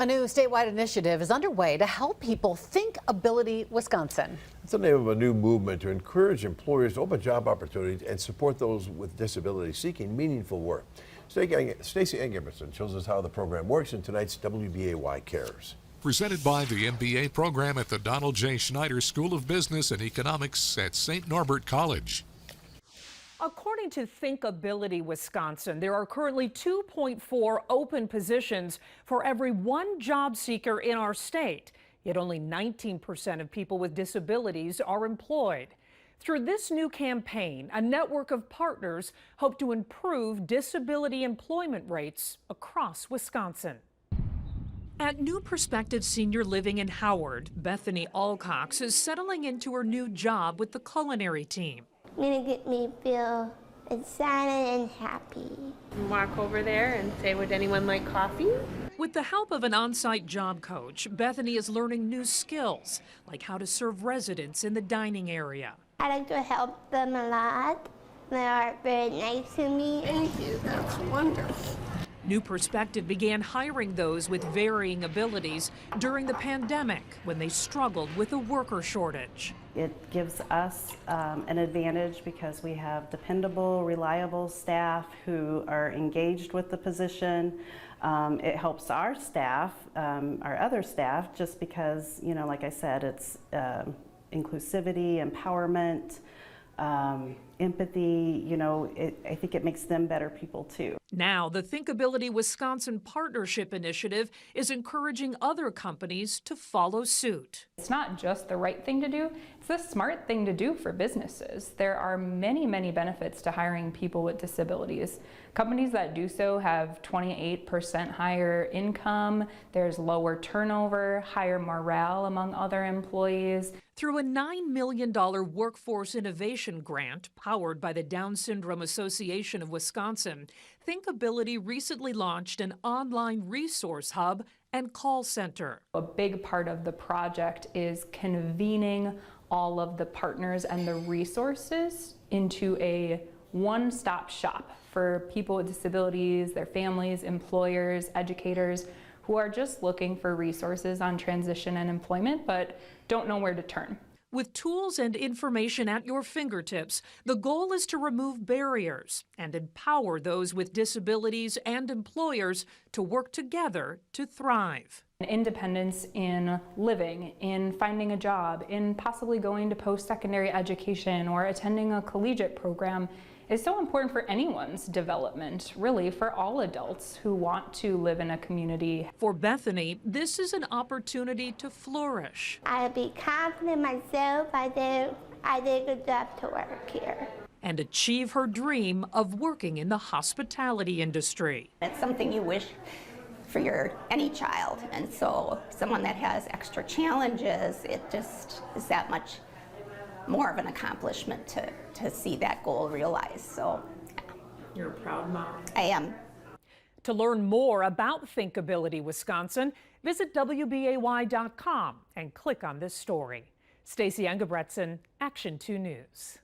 A new statewide initiative is underway to help people think ability Wisconsin. It's the name of a new movement to encourage employers to open job opportunities and support those with disabilities seeking meaningful work. Stacey Engelbretson shows us how the program works in tonight's WBAY Cares. Presented by the MBA program at the Donald J. Schneider School of Business and Economics at St. Norbert College. According to Thinkability Wisconsin, there are currently 2.4 open positions for every one job seeker in our state. Yet only 19% of people with disabilities are employed. Through this new campaign, a network of partners hope to improve disability employment rates across Wisconsin. At New Perspective Senior Living in Howard, Bethany Alcox is settling into her new job with the culinary team. Gonna get me feel excited and happy. Walk over there and say, would anyone like coffee? With the help of an on-site job coach, Bethany is learning new skills, like how to serve residents in the dining area. I like to help them a lot. They are very nice to me. Thank you, that's wonderful. New Perspective began hiring those with varying abilities during the pandemic when they struggled with a worker shortage. It gives us an advantage because we have dependable, reliable staff who are engaged with the position. It helps our staff, our other staff, just because, you know, like I said, it's inclusivity, empowerment, empathy, you know, I think it makes them better people too. Now, the Thinkability Wisconsin Partnership Initiative is encouraging other companies to follow suit. It's not just the right thing to do, it's the smart thing to do for businesses. There are many, many benefits to hiring people with disabilities. Companies that do so have 28% higher income, there's lower turnover, higher morale among other employees. Through a $9 million workforce innovation grant powered by the Down Syndrome Association of Wisconsin, Thinkability recently launched an online resource hub and call center. A big part of the project is convening all of the partners and the resources into a one-stop shop for people with disabilities, their families, employers, educators, who are just looking for resources on transition and employment, but don't know where to turn. With tools and information at your fingertips, the goal is to remove barriers and empower those with disabilities and employers to work together to thrive. Independence in living, in finding a job, in possibly going to post-secondary education or attending a collegiate program is so important for anyone's development, really for all adults who want to live in a community. For Bethany, this is an opportunity to flourish. I'll be confident in myself. I did a good job to work here. And achieve her dream of working in the hospitality industry. It's something you wish for any child, and so someone that has extra challenges, it just is that much more of an accomplishment to see that goal realized. So yeah. You're a proud mom. I am. To learn more about Thinkability Wisconsin, visit WBAY.com and click on this story. Stacey Engelbretson, Action 2 News.